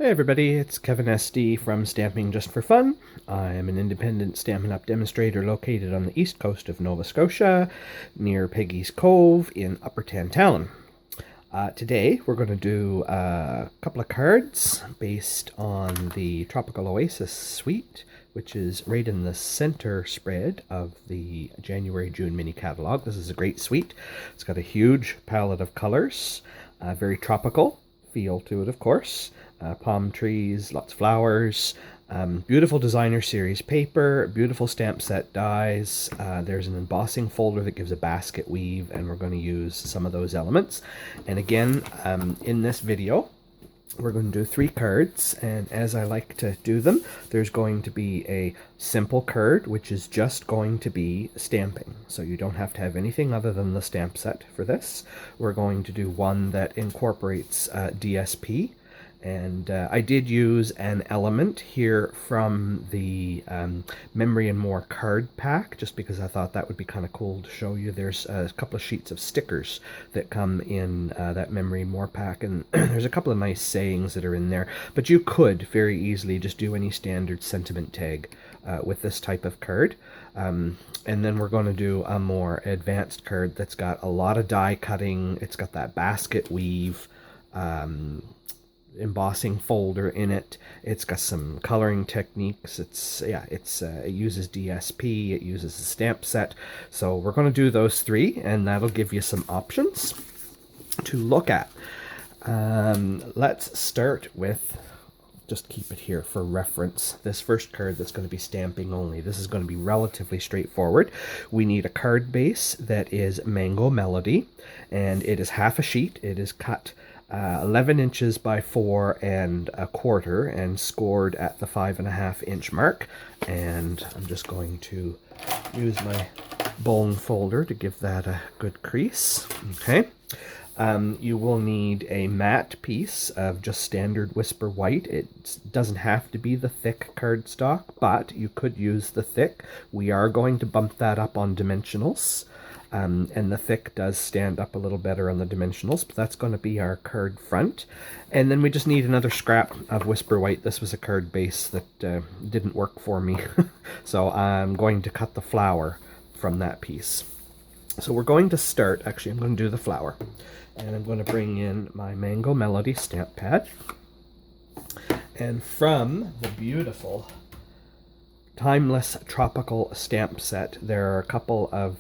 Hey everybody, it's Kevin SD from Stamping Just for Fun. I am an independent Stampin' Up! Demonstrator located on the east coast of Nova Scotia, near Peggy's Cove in Upper Tantallon. Today we're going to do a couple of cards based on the Tropical Oasis suite, which is right in the center spread of the January-June mini catalog. This is a great suite. It's got a huge palette of colors, very tropical feel to it, of course. Palm trees, lots of flowers, beautiful designer series paper, beautiful stamp set dies. There's an embossing folder that gives a basket weave, and we're going to use some of those elements. And again, in this video, we're going to do 3 cards, and as I like to do them, there's going to be a simple card, which is just going to be stamping. So you don't have to have anything other than the stamp set for this. We're going to do one that incorporates DSP. And I did use an element here from the Memory and More card pack, just because I thought that would be kind of cool to show you. There's a couple of sheets of stickers that come in that Memory and More pack, and there's a couple of nice sayings that are in there. But you could very easily just do any standard sentiment tag with this type of card. And then we're going to do a more advanced card that's got a lot of die cutting. It's got that basket weave, embossing folder in it. It's got some coloring techniques. It uses DSP, it uses a stamp set. So we're going to do those 3, and that'll give you some options to look at. Let's start with, just keep it here for reference, this first card that's going to be stamping only. This is going to be relatively straightforward. We need a card base that is Mango Melody, and it is half a sheet. It is cut 11 inches by 4 1/4 and scored at the 5.5 inch mark. And I'm just going to use my bone folder to give that a good crease. Okay. You will need a matte piece of just standard Whisper White. It doesn't have to be the thick cardstock, but you could use the thick. We are going to bump that up on dimensionals. And the thick does stand up a little better on the dimensionals, but that's going to be our card front. And then we just need another scrap of Whisper White. This was a card base that didn't work for me, so I'm going to cut the flower from that piece. So we're going to start, actually I'm going to do the flower, and I'm going to bring in my Mango Melody stamp pad. And from the beautiful Timeless Tropical stamp set, there are a couple of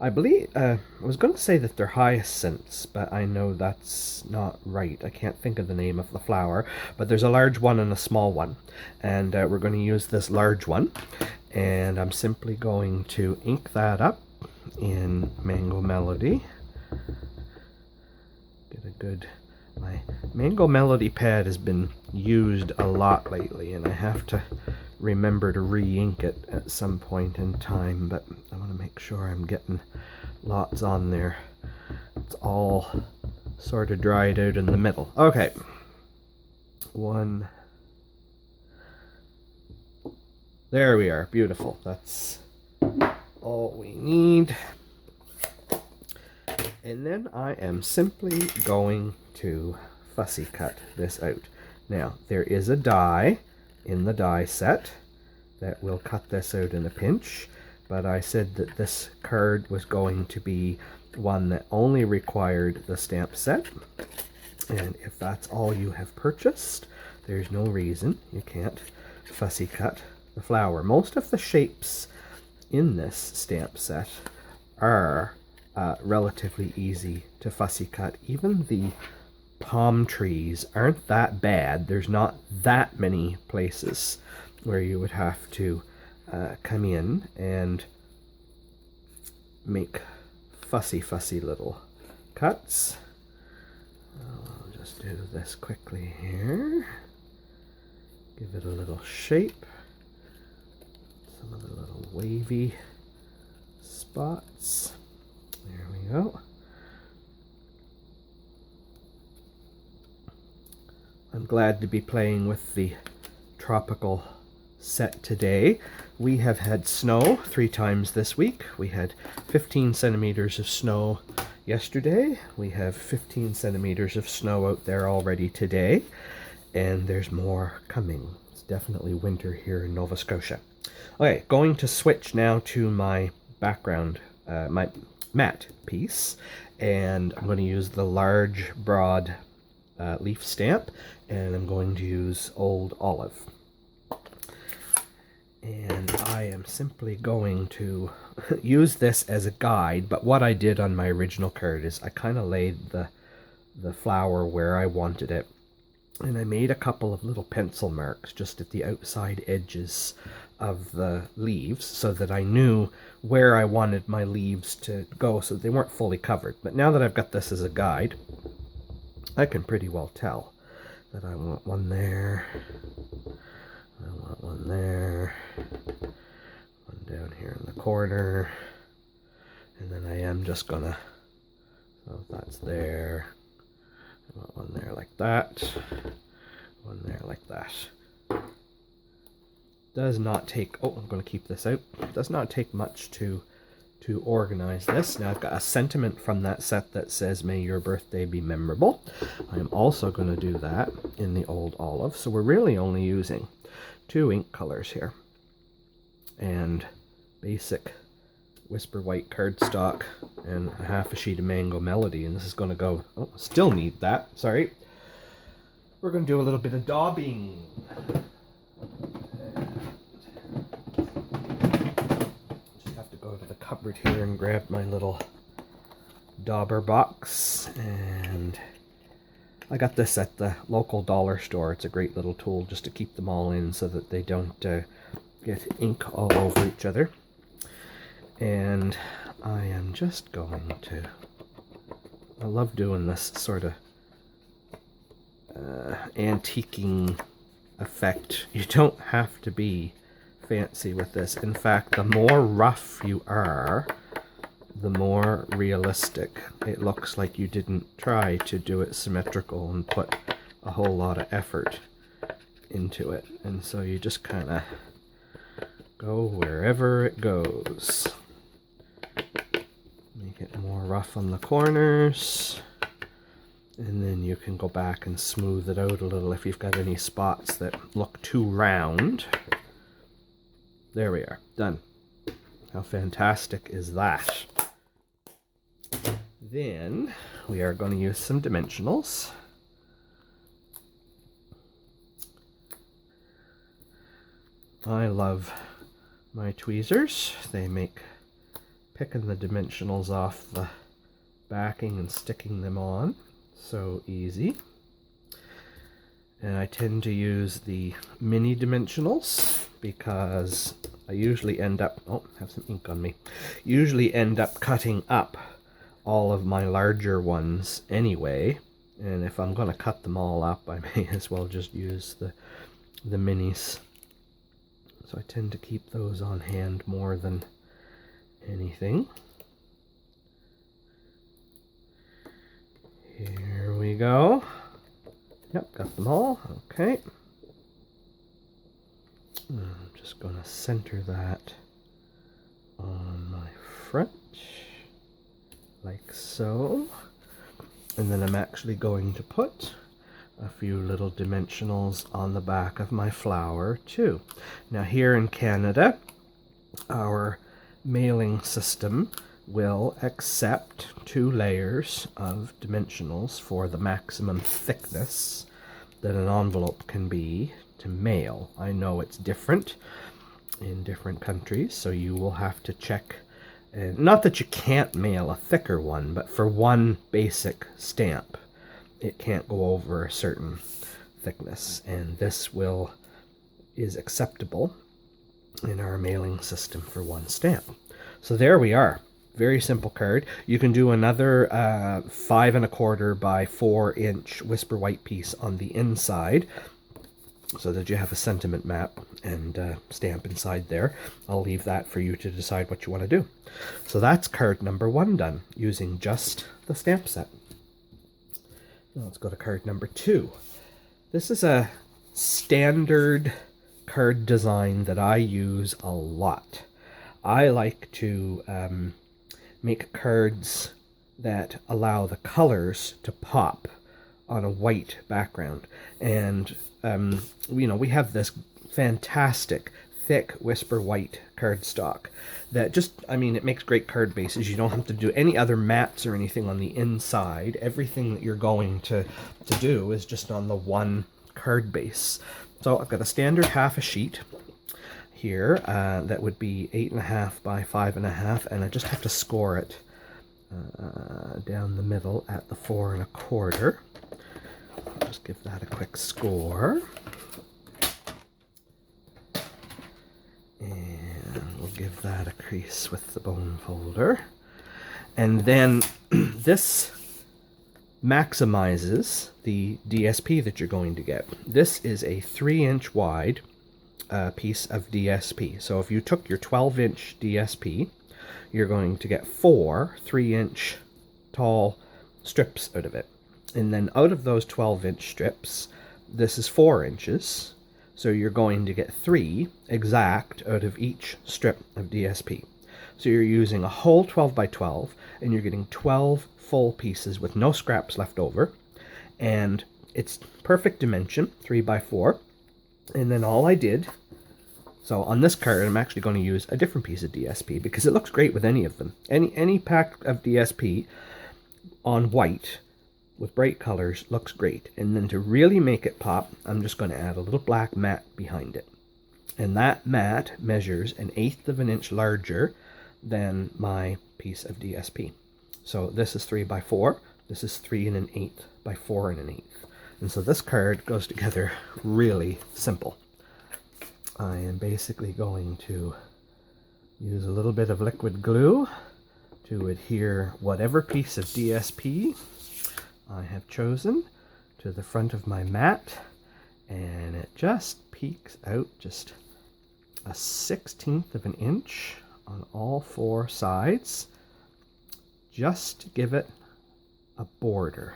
I believe, I was going to say that they're hyacinths, but I know that's not right. I can't think of the name of the flower, but there's a large one and a small one. And we're going to use this large one, and I'm simply going to ink that up in Mango Melody. Get a good, my Mango Melody pad has been used a lot lately, and I have to remember to re-ink it at some point in time, but I want to make sure I'm getting lots on there. It's all sort of dried out in the middle. Okay. 1. There we are. Beautiful. That's all we need. And then I am simply going to fussy cut this out. Now, there is a die in the die set that will cut this out in a pinch, but I said that this card was going to be one that only required the stamp set, and if that's all you have purchased, there's no reason you can't fussy cut the flower. Most of the shapes in this stamp set are relatively easy to fussy cut. Even the palm trees aren't that bad. There's not that many places where you would have to come in and make fussy little cuts. I'll just do this quickly here. Give it a little shape. Some of the little wavy spots. There we go. I'm glad to be playing with the tropical set today. We have had snow 3 times this week. We had 15 centimeters of snow yesterday. We have 15 centimeters of snow out there already today. and there's more coming. It's definitely winter here in Nova Scotia. Okay, going to switch now to my background, my matte piece, and I'm going to use the large broad leaf stamp, and I'm going to use Old Olive. And I am simply going to use this as a guide, but what I did on my original card is I kind of laid the flower where I wanted it, and I made a couple of little pencil marks just at the outside edges of the leaves so that I knew where I wanted my leaves to go so they weren't fully covered. But now that I've got this as a guide, I can pretty well tell that I want one there, I want one there, one down here in the corner, and then I am just gonna, so that's there, I want one there like that, one there like that. Does not take, oh, I'm going to keep this out. Does not take much to organize this. Now I've got a sentiment from that set that says, "May your birthday be memorable." I'm also going to do that in the Old Olive. So we're really only using 2 ink colors here. And basic Whisper White cardstock and a half a sheet of Mango Melody. And this is going to go, oh, still need that, sorry. We're going to do a little bit of daubing. Cupboard here and grab my little dauber box, and I got this at the local dollar store. It's a great little tool just to keep them all in so that they don't get ink all over each other. And I am just going to, I love doing this sort of antiquing effect. You don't have to be fancy with this. In fact, the more rough you are, the more realistic it looks, like you didn't try to do it symmetrical and put a whole lot of effort into it. And so you just kind of go wherever it goes. Make it more rough on the corners, and then you can go back and smooth it out a little if you've got any spots that look too round. There we are, done. How fantastic is that? Then we are going to use some dimensionals. I love my tweezers. They make picking the dimensionals off the backing and sticking them on so easy. And I tend to use the mini dimensionals because I usually end up, oh, have some ink on me, usually end up cutting up all of my larger ones anyway, and if I'm going to cut them all up, I may as well just use the minis. So I tend to keep those on hand more than anything. Here we go. Yep, got them all. Okay. I'm just going to center that on my front, like so. And then I'm actually going to put a few little dimensionals on the back of my flower too. Now here in Canada, our mailing system will accept 2 layers of dimensionals for the maximum thickness that an envelope can be to mail. I know it's different in different countries, so you will have to check. Not that you can't mail a thicker one, but for one basic stamp, it can't go over a certain thickness, and this is acceptable in our mailing system for one stamp. So there we are. Very simple card. You can do another 5 1/4 by 4 inch Whisper White piece on the inside, so that you have a sentiment map and stamp inside there. I'll leave that for you to decide what you want to do. So that's card number 1 done, using just the stamp set. Now let's go to card number 2. This is a standard card design that I use a lot. I like to make cards that allow the colors to pop on a white background. And, we have this fantastic thick Whisper White cardstock that just, it makes great card bases. You don't have to do any other mats or anything on the inside. Everything that you're going to do is just on the one card base. So I've got a standard half a sheet here that would be 8.5 by 5.5, and I just have to score it down the middle at the 4.25. Just give that a quick score. And we'll give that a crease with the bone folder. And then this maximizes the DSP that you're going to get. This is a 3-inch wide piece of DSP. So if you took your 12-inch DSP, you're going to get 4 3-inch tall strips out of it. And then out of those 12-inch strips, this is 4 inches. So you're going to get 3 exact out of each strip of DSP. So you're using a whole 12 by 12, and you're getting 12 full pieces with no scraps left over. And it's perfect dimension, 3 by 4. And then all I did, so on this card, I'm actually going to use a different piece of DSP because it looks great with any of them. Any pack of DSP on white with bright colors looks great. And then to really make it pop, I'm just going to add a little black mat behind it. And that mat measures 1/8 of an inch larger than my piece of DSP. So this is 3 by 4. This is 3 1/8 by 4 1/8. And so this card goes together really simple. I am basically going to use a little bit of liquid glue to adhere whatever piece of DSP I have chosen to the front of my mat, and it just peeks out just a 1/16 of an inch on all 4 sides, just to give it a border.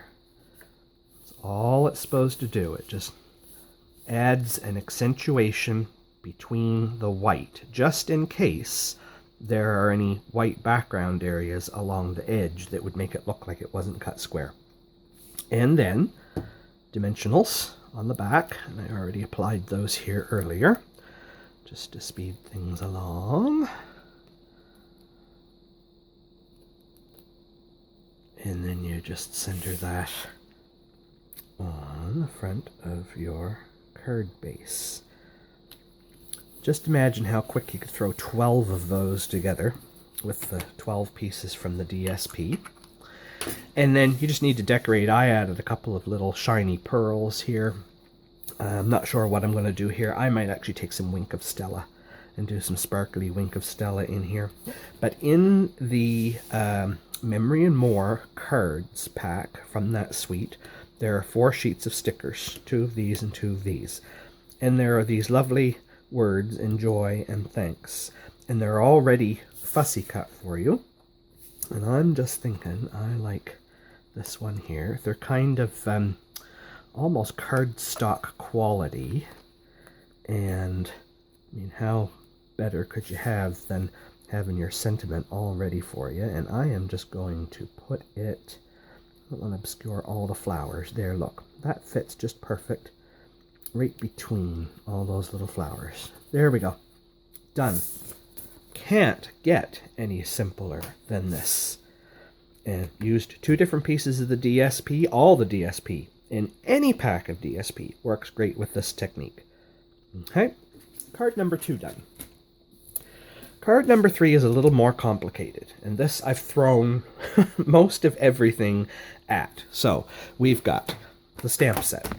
That's all it's supposed to do. It just adds an accentuation between the white, just in case there are any white background areas along the edge that would make it look like it wasn't cut square. And then dimensionals on the back, and I already applied those here earlier just to speed things along. And then you just center that on the front of your card base. Just imagine how quick you could throw 12 of those together with the 12 pieces from the DSP. And then you just need to decorate. I added a couple of little shiny pearls here. I'm not sure what I'm going to do here. I might actually take some Wink of Stella and do some sparkly Wink of Stella in here. But in the Memory and More cards pack from that suite, there are 4 sheets of stickers, 2 of these and 2 of these. And there are these lovely words, enjoy and thanks. And they're already fussy cut for you. And I'm just thinking I like this one here. They're kind of almost cardstock quality. And how better could you have than having your sentiment all ready for you? And I am just going to put it, I don't want to obscure all the flowers. There, look, that fits just perfect right between all those little flowers. There we go. Done. Can't get any simpler than this. And used 2 different pieces of the DSP. All the DSP in any pack of DSP works great with this technique. Okay, card number 2 done. Card number 3 is a little more complicated, and this I've thrown most of everything at. So we've got the stamp set.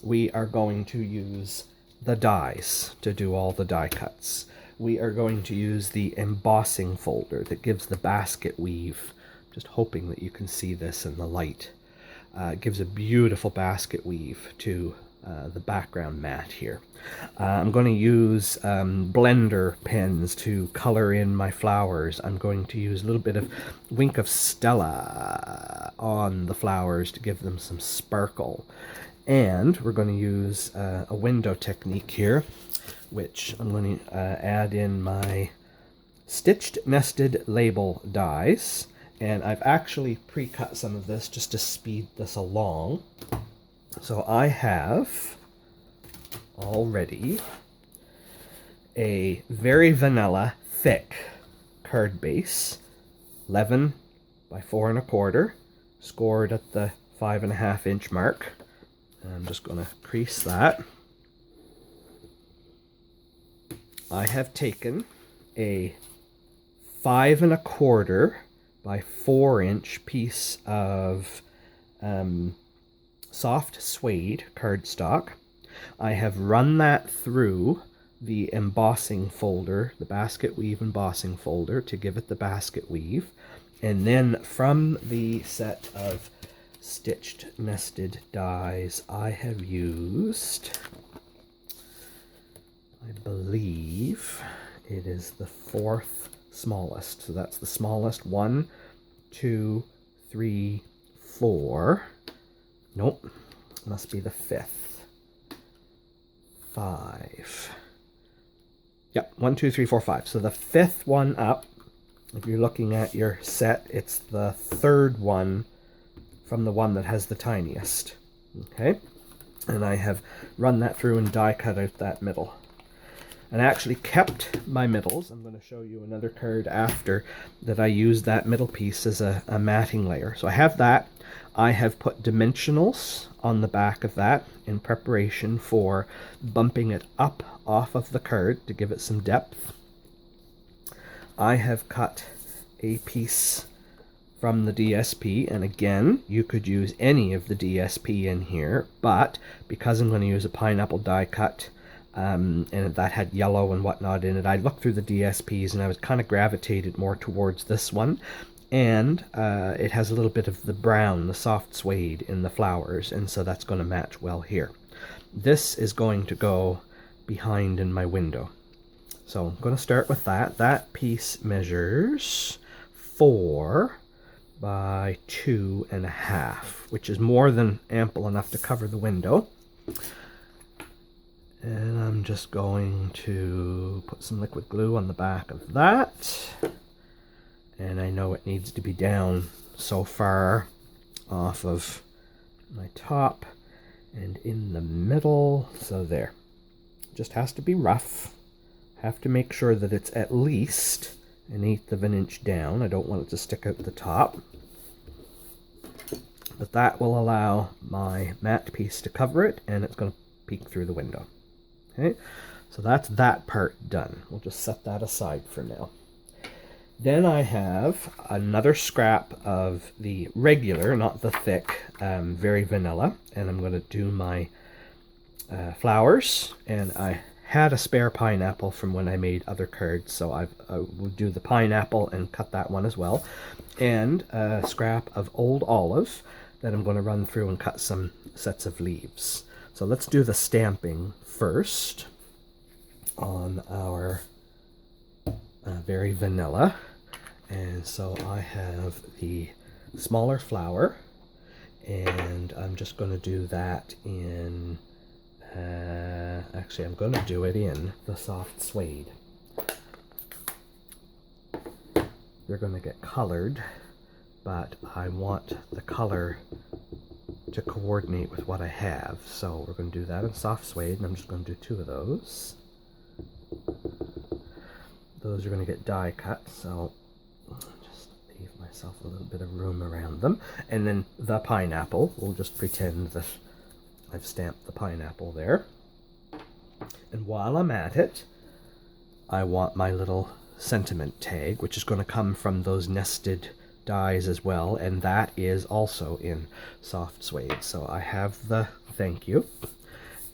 We are going to use the dies to do all the die cuts. We are going to use the embossing folder that gives the basket weave. Just hoping that you can see this in the light. It gives a beautiful basket weave to the background mat here. I'm going to use blender pens to color in my flowers. I'm going to use a little bit of Wink of Stella on the flowers to give them some sparkle. And we're going to use a window technique here, which I'm going to add in my stitched nested label dies And I've actually pre-cut some of this just to speed this along. So I have already a very vanilla thick card base, 11 by 4 1/4, scored at the 5.5 inch mark. And I'm just going to crease that. I have taken a 5 1/4 by 4 inch piece of soft suede cardstock. I have run that through the embossing folder, the basket weave embossing folder, to give it the basket weave. And then from the set of stitched nested dies, I have used, I believe it is the 4th smallest. So that's the smallest. 1, 2, 3, 4. Nope, must be the 5th. 5. Yep, 1, 2, 3, 4, 5. So the 5th one up, if you're looking at your set, it's the 3rd one from the one that has the tiniest. Okay, and I have run that through and die cut out that middle. And I actually kept my middles. I'm going to show you another card after that I used that middle piece as a matting layer. So I have that. I have put dimensionals on the back of that in preparation for bumping it up off of the card to give it some depth. I have cut a piece from the DSP, and again, you could use any of the DSP in here, but because I'm going to use a pineapple die cut, and that had yellow and whatnot in it, I looked through the DSPs and I was kind of gravitated more towards this one. And it has a little bit of the brown, the soft suede in the flowers, and so that's going to match well here. This is going to go behind in my window. So I'm going to start with that. That piece measures 4 by 2.5, which is more than ample enough to cover the window. And I'm just going to put some liquid glue on the back of that. And I know it needs to be down so far off of my top and in the middle. So there. Just has to be rough. Have to make sure that it's at least 1/8 of an inch down. I don't want it to stick out the top. But that will allow my matte piece to cover it, and it's going to peek through the window. Okay, so that's that part done. We'll just set that aside for now. Then I have another scrap of the regular, not the thick, very vanilla, and I'm going to do my flowers. And I had a spare pineapple from when I made other cards, so I will do the pineapple and cut that one as well. And a scrap of old olive that I'm going to run through and cut some sets of leaves. So let's do the stamping first on our very vanilla. And so I have the smaller flower, and I'm just going to do that in, actually I'm going to do it in the soft suede. They're going to get colored, but I want the color to coordinate with what I have. So we're going to do that in soft suede, and I'm just going to do 2 of those. Those are going to get die cut, so just leave myself a little bit of room around them. And then the pineapple, we'll just pretend that I've stamped the pineapple there. And while I'm at it, I want my little sentiment tag, which is going to come from those nested dies as well, and that is also in soft suede. So I have the thank you,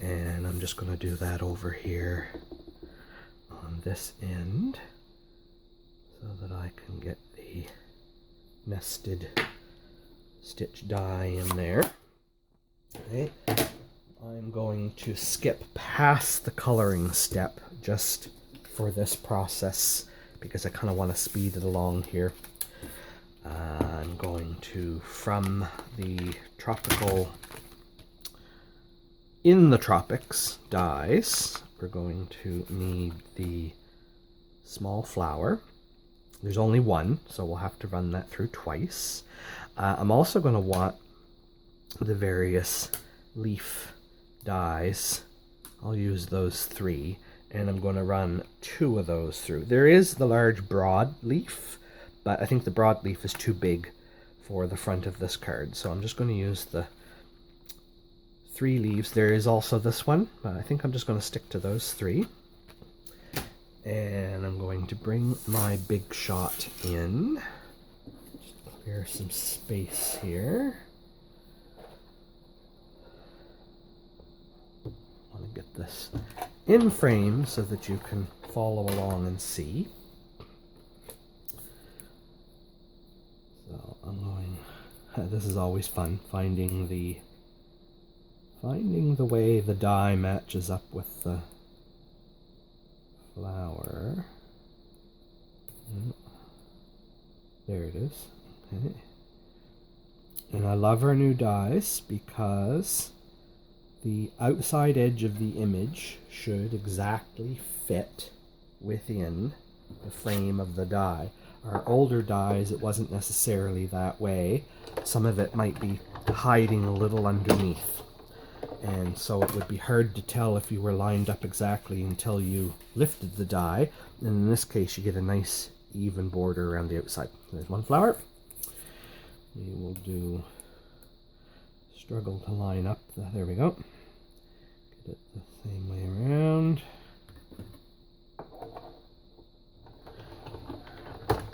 and I'm just going to do that over here on this end so that I can get the nested stitch die in there. Okay, I'm going to skip past the coloring step just for this process because I kind of want to speed it along here. I'm going to, from the tropical, in the tropics dies, we're going to need the small flower, There's only one, so we'll have to run that through twice. I'm also going to want the various leaf dies. I'll use those 3, and I'm going to run 2 of those through. There is the large broad leaf, but I think the broad leaf is too big for the front of this card, so I'm just going to use the 3 leaves. There is also this one, but I think I'm just going to stick to those 3. And I'm going to bring my big shot in. Just clear some space here. I want to get this in frame so that you can follow along and see. So I'm going, this is always fun, finding the way the die matches up with the flower. There it is. Okay. And I love our new dies because the outside edge of the image should exactly fit within the frame of the die. Our older dies, it wasn't necessarily that way. Some of it might be hiding a little underneath. And so it would be hard to tell if you were lined up exactly until you lifted the die. And in this case, you get a nice even border around the outside. There's one flower. We will do struggle to line up. There we go. Get it the same way around.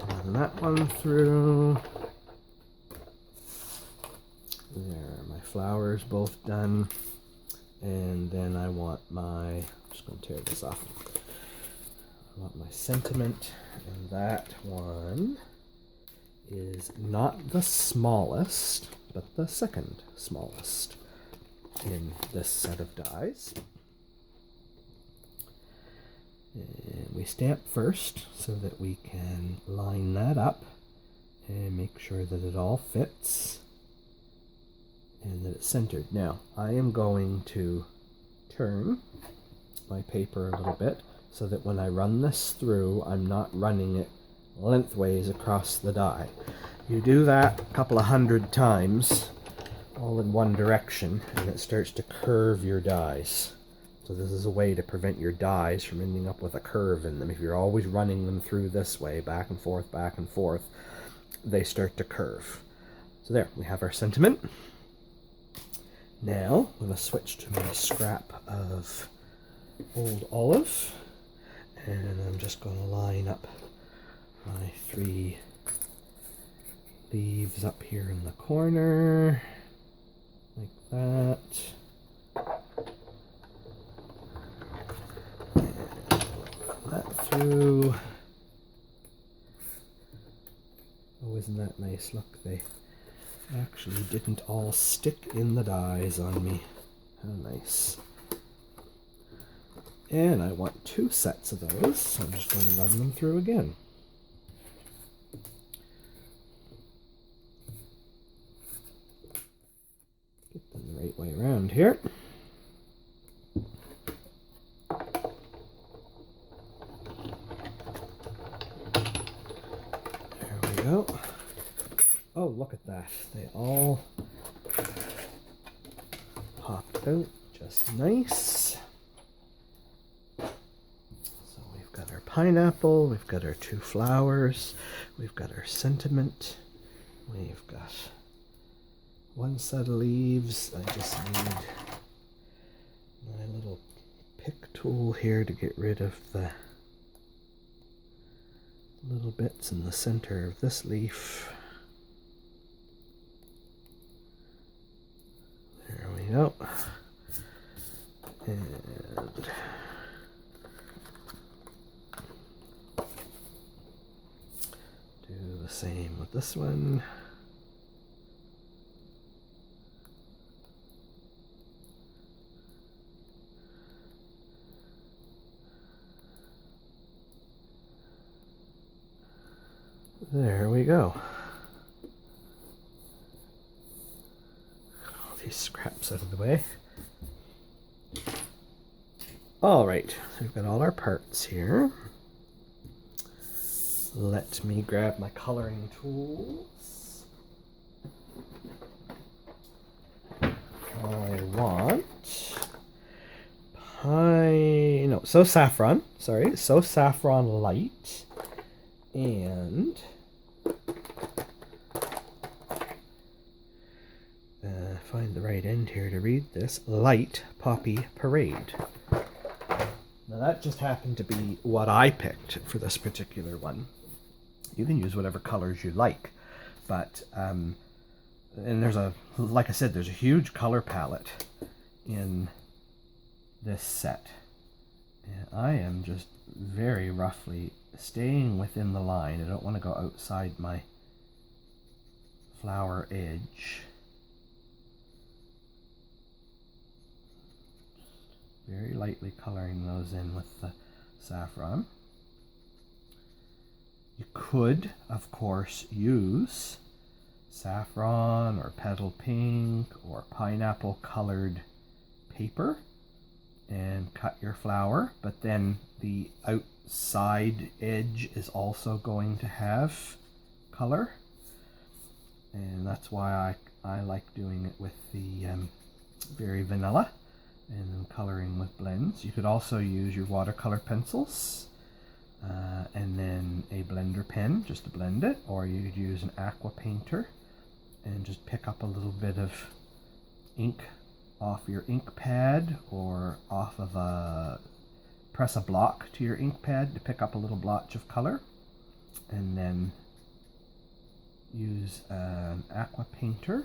Run that one through. There, my flowers both done. And then I want my, I'm just going to tear this off. I want my sentiment, and that one is not the smallest, but the second smallest in this set of dies. And we stamp first so that we can line that up and make sure that it all fits and that it's centered. Now, I am going to turn my paper a little bit so that when I run this through, I'm not running it lengthways across the die. You do that a couple of 100 times, all in one direction, and it starts to curve your dies. So this is a way to prevent your dies from ending up with a curve in them. If you're always running them through this way, back and forth, they start to curve. So there, we have our sentiment. Now, I'm going to switch to my scrap of old olive, and I'm just going to line up my 3 leaves up here in the corner, like that. And that through. Oh, isn't that nice? Look, they actually didn't all stick in the dies on me. How nice. And I want 2 sets of those, so I'm just going to run them through again. Get them the right way around here. There we go. Oh, look at that. They all popped out just nice. So we've got our pineapple, we've got our 2 flowers, we've got our sentiment, we've got 1 set of leaves. I just need my little pick tool here to get rid of the little bits in the center of this leaf. There we go. And do the same with this one. There we go. All these scraps out of the way. All right, so we've got all our parts here. Let me grab my coloring tools. I want So Saffron, So Saffron Light, and find the right end here to read this, Light Poppy Parade. Now that just happened to be what I picked for this particular one. You can use whatever colors you like, but and like I said, there's a huge color palette in this set. And I am just very roughly staying within the line. I don't want to go outside my flower edge. Very lightly coloring those in with the saffron. You could, of course, use saffron or petal pink or pineapple colored paper and cut your flower, but then the outside edge is also going to have color, and that's why I like doing it with the very vanilla and then coloring with blends. You could also use your watercolor pencils and then a blender pen just to blend it, or you could use an aqua painter and just pick up a little bit of ink off your ink pad, or off of press a block to your ink pad to pick up a little blotch of color, and then use an aqua painter.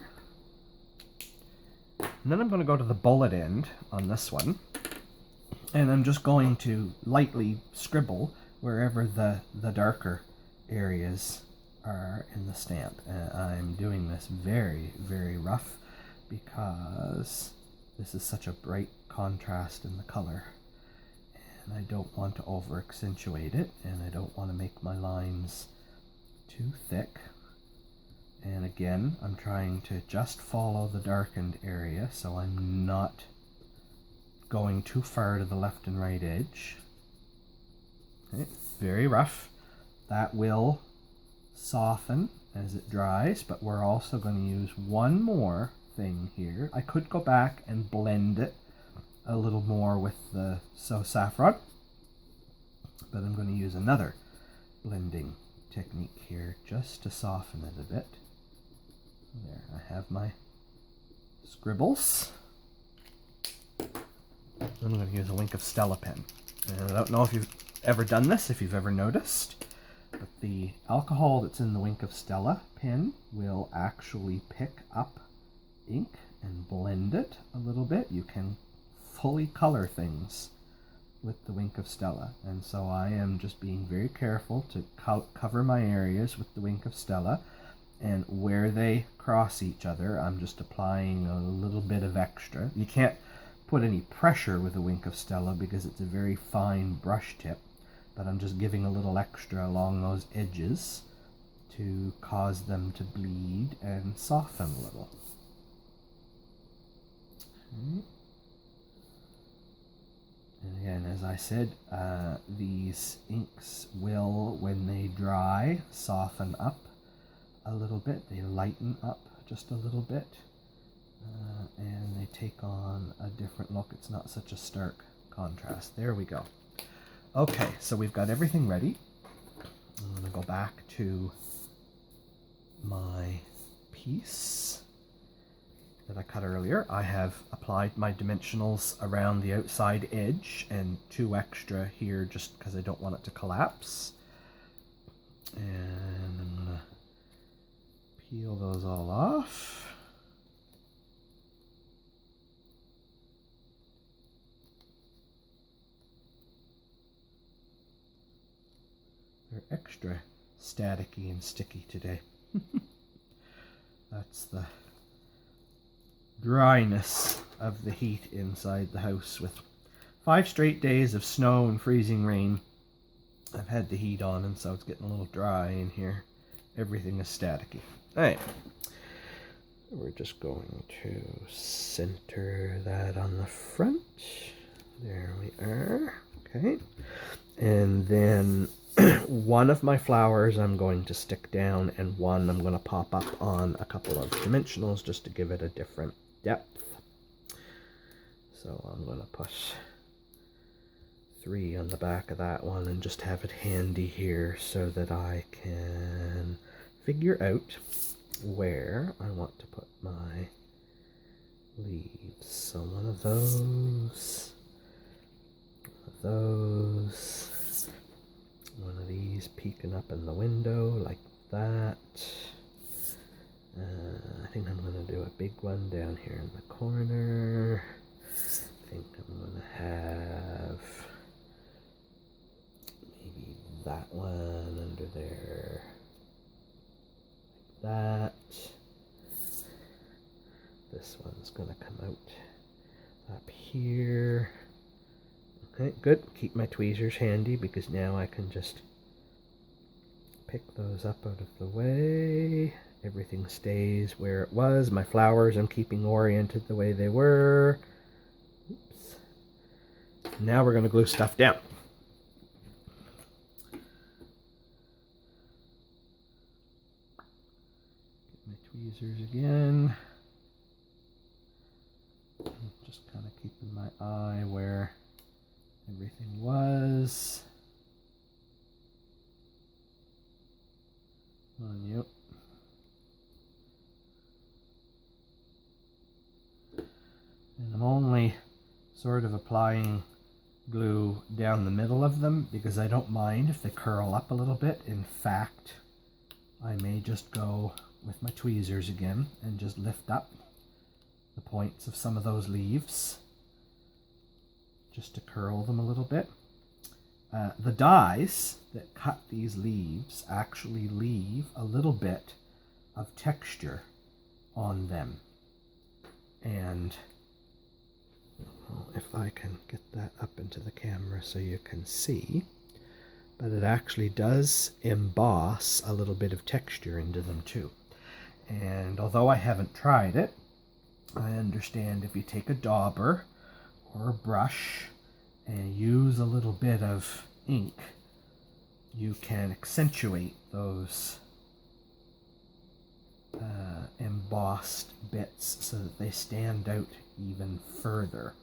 And then I'm going to go to the bullet end on this one, and I'm just going to lightly scribble wherever the darker areas are in the stamp. And I'm doing this very, very rough because this is such a bright contrast in the color, and I don't want to over accentuate it, and I don't want to make my lines too thick. And again, I'm trying to just follow the darkened area, so I'm not going too far to the left and right edge. Okay, very rough. That will soften as it dries, but we're also going to use one more thing here. I could go back and blend it a little more with the So Saffron, but I'm going to use another blending technique here just to soften it a bit. There, I have my scribbles. I'm going to use a Wink of Stella pen. And I don't know if you've ever done this, if you've ever noticed, but the alcohol that's in the Wink of Stella pen will actually pick up ink and blend it a little bit. You can fully color things with the Wink of Stella, and so I am just being very careful to cover my areas with the Wink of Stella, and where they cross each other, I'm just applying a little bit of extra. You can't put any pressure with a Wink of Stella because it's a very fine brush tip, but I'm just giving a little extra along those edges to cause them to bleed and soften a little. Okay. And again, as I said, these inks will, when they dry, soften up a little bit. They lighten up just a little bit, and they take on a different look. It's not such a stark contrast. There we go. Okay, so we've got everything ready. I'm going to go back to my piece that I cut earlier. I have applied my dimensionals around the outside edge and 2 extra here just because I don't want it to collapse. And I'm going to peel those all off. They're extra staticky and sticky today. That's the dryness of the heat inside the house. With 5 straight days of snow and freezing rain, I've had the heat on, and so it's getting a little dry in here. Everything is staticky. Alright, we're just going to center that on the front. There we are. Okay, and then One of my flowers I'm going to stick down, and one I'm going to pop up on a couple of dimensionals just to give it a different depth. So I'm going to push 3 on the back of that one and just have it handy here so that I can figure out where I want to put my leaves. So one of those, one of these peeking up in the window like that. I think I'm going to do a big one down here in the corner. I think I'm going to have maybe that one under there, like that. This one's going to come out up here. Okay, good. Keep my tweezers handy because now I can just pick those up out of the way. Everything stays where it was. My flowers I'm keeping oriented the way they were. Oops. Now we're going to glue stuff down. Get my tweezers again. Just kind of keeping my eye where everything was. On you. And I'm only sort of applying glue down the middle of them because I don't mind if they curl up a little bit. In fact, I may just go with my tweezers again and just lift up the points of some of those leaves just to curl them a little bit. The dies that cut these leaves actually leave a little bit of texture on them. And if I can get that up into the camera so you can see, but it actually does emboss a little bit of texture into them too. And although I haven't tried it, I understand if you take a dauber or a brush and use a little bit of ink, you can accentuate those embossed bits so that they stand out even further.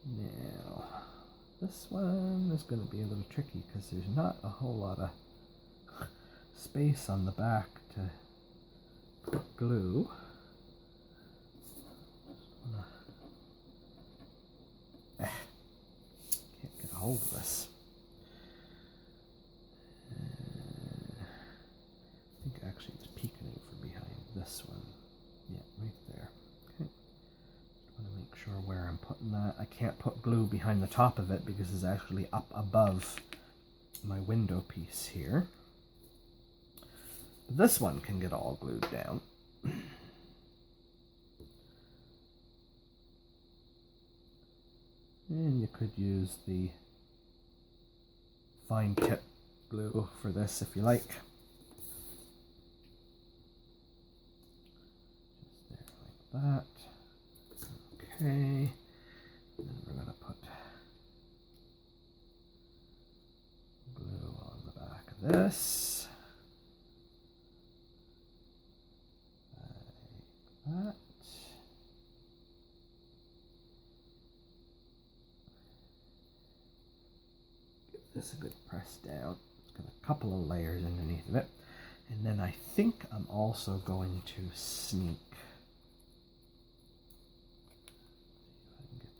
Now, this one is going to be a little tricky because there's not a whole lot of space on the back to put glue. Can't get a hold of this. I think actually it's peeking from behind this one. Yeah, right there. Okay. Just want to make sure where I'm putting that. I can't put glue behind the top of it because it's actually up above my window piece here. But this one can get all glued down. And you could use the fine tip glue for this if you like. Just there like that. Okay. And then we're going to put glue on the back of this. Like that. This a good press down. It's got a couple of layers underneath of it. And then I think I'm also going to sneak. See if I can get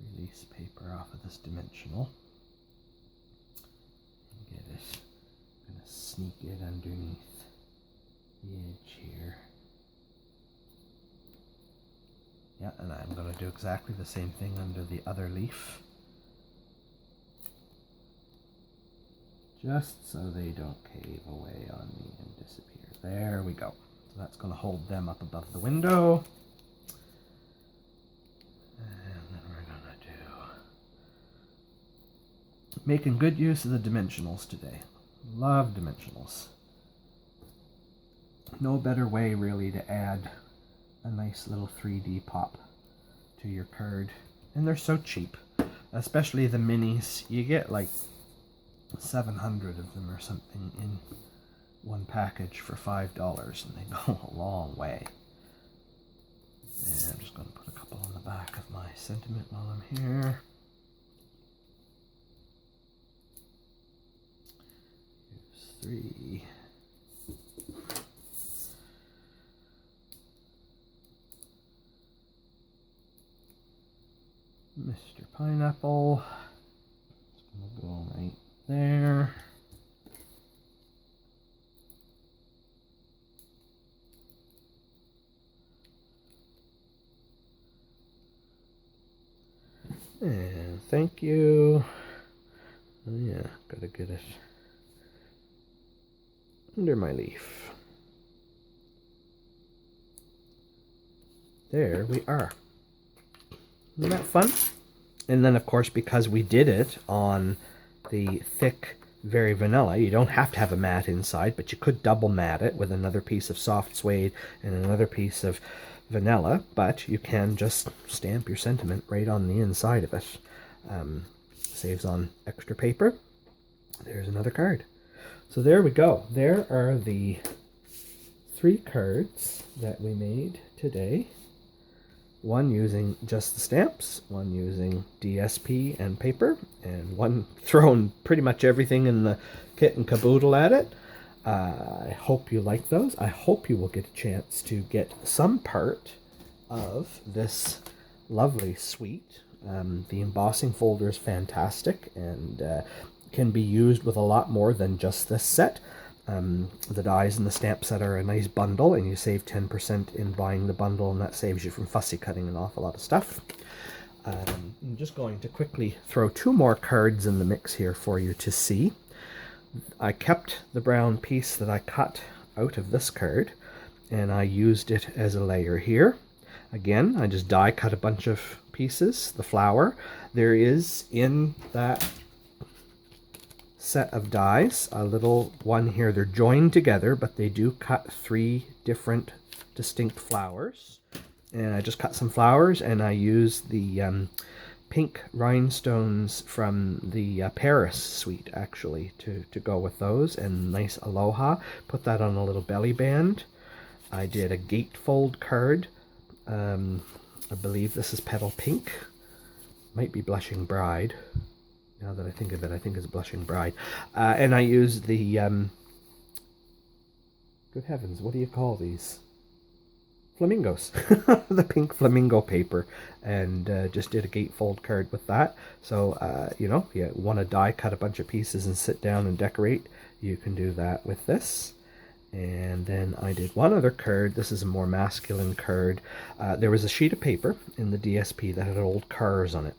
the release paper off of this dimensional. And get it. I'm going to sneak it underneath the edge here. Yeah, and I'm going to do exactly the same thing under the other leaf. Just so they don't cave away on me and disappear. There we go. So that's going to hold them up above the window. And then we're going to do... making good use of the dimensionals today. Love dimensionals. No better way really to add a nice little 3D pop to your card. And they're so cheap. Especially the minis. You get like 700 of them or something in one package for $5, and they go a long way. And I'm just going to put a couple on the back of my sentiment while I'm here. Here's 3. Mr. Pineapple. It's going to go right there. And thank you. Oh yeah, gotta get it under my leaf. There we are. Isn't that fun? And then, of course, because we did it on the thick, very vanilla, you don't have to have a mat inside, but you could double mat it with another piece of soft suede and another piece of vanilla, but you can just stamp your sentiment right on the inside of it. Saves on extra paper. There's another card. So there we go. There are the 3 cards that we made today. One using just the stamps, one using DSP and paper, and one throwing pretty much everything in the kit and caboodle at it. I hope you like those. I hope you will get a chance to get some part of this lovely suite. The embossing folder is fantastic and can be used with a lot more than just this set. The dies in the stamp set are a nice bundle, and you save 10% in buying the bundle, and that saves you from fussy cutting an awful lot of stuff. I'm just going to quickly throw 2 more cards in the mix here for you to see. I kept the brown piece that I cut out of this card, and I used it as a layer here. Again, I just die cut a bunch of pieces. The flower, there is in that set of dies a little one here. They're joined together, but they do cut 3 different distinct flowers. And I just cut some flowers, and I used the pink rhinestones from the Paris suite actually to go with those, and nice aloha. Put that on a little belly band. I did a gatefold card. I believe this is Petal Pink. Might be Blushing Bride. Now that I think of it, I think it's Blushing Bride. And I used the, good heavens, what do you call these? Flamingos. The pink flamingo paper. And just did a gatefold card with that. So, you know, if you want to die cut a bunch of pieces and sit down and decorate, you can do that with this. And then I did one other card. This is a more masculine card. There was a sheet of paper in the DSP that had old cars on it.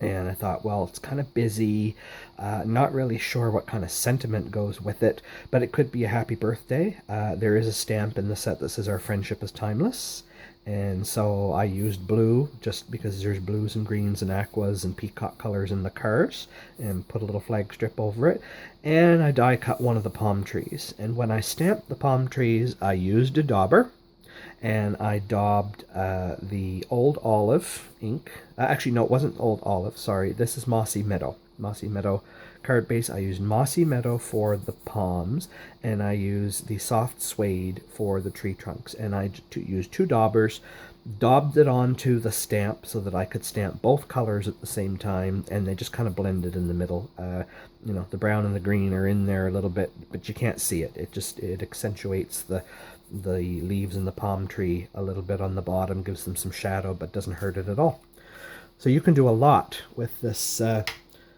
And I thought, well, it's kind of busy, not really sure what kind of sentiment goes with it, but it could be a happy birthday. There is a stamp in the set that says our friendship is timeless. And so I used blue just because there's blues and greens and aquas and peacock colors in the cars, and put a little flag strip over it. And I die cut one of the palm trees. And when I stamped the palm trees, I used a dauber. And I daubed the Old Olive ink. Actually, no, it wasn't Old Olive. Sorry, this is Mossy Meadow. Mossy Meadow card base. I used Mossy Meadow for the palms, and I used the soft suede for the tree trunks. And I used 2 daubers, daubed it onto the stamp so that I could stamp both colors at the same time, and they just kind of blended in the middle. You know, the brown and the green are in there a little bit, but you can't see it. It accentuates the leaves in the palm tree a little bit on the bottom, gives them some shadow, but doesn't hurt it at all. So you can do a lot with this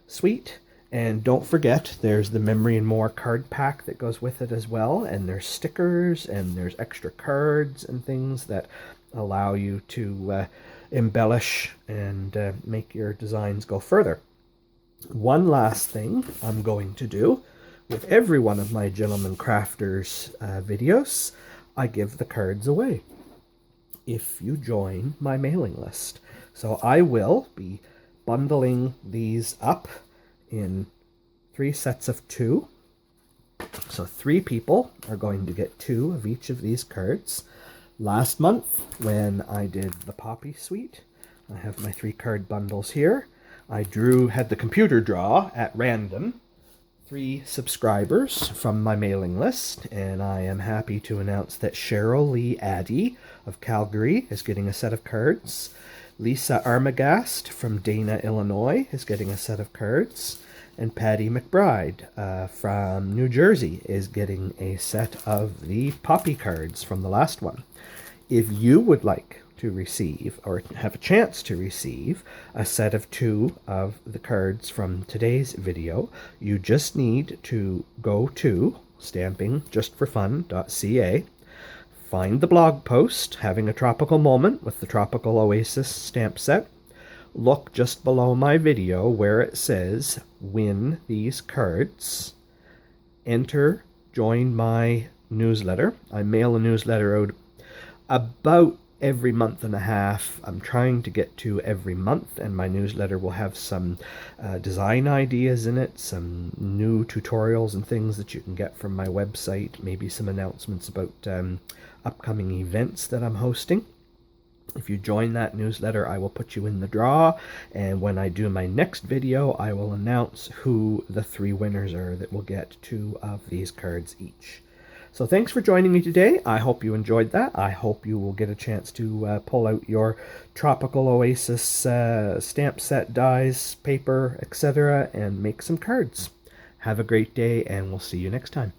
suite. And don't forget, there's the Memory and More card pack that goes with it as well. And there's stickers, and there's extra cards and things that allow you to embellish and make your designs go further. One last thing I'm going to do with every one of my Gentelmen Crafters videos, I give the cards away if you join my mailing list. So I will be bundling these up in 3 sets of 2. So 3 people are going to get 2 of each of these cards. Last month, when I did the Poppy Suite, I have my 3 card bundles here. I had the computer draw at random 3 subscribers from my mailing list, and I am happy to announce that Cheryl Lee Addy of Calgary is getting a set of cards. Lisa Armagast from Dana, Illinois is getting a set of cards. And Patty McBride from New Jersey is getting a set of the Poppy cards from the last one. If you would like to receive, or have a chance to receive, a set of 2 of the cards from today's video, you just need to go to StampingJustForFun.CA, find the blog post, Having a Tropical Moment with the Tropical Oasis stamp set, look just below my video where it says, win these cards, enter, join my newsletter. I mail a newsletter out about every month and a half. I'm trying to get to every month, and my newsletter will have some design ideas in it, some new tutorials and things that you can get from my website, maybe some announcements about upcoming events that I'm hosting. If you join that newsletter, I will put you in the draw, and when I do my next video, I will announce who the 3 winners are that will get 2 of these cards each. So thanks for joining me today. I hope you enjoyed that. I hope you will get a chance to pull out your Tropical Oasis stamp set, dies, paper, etc., and make some cards. Have a great day, and we'll see you next time.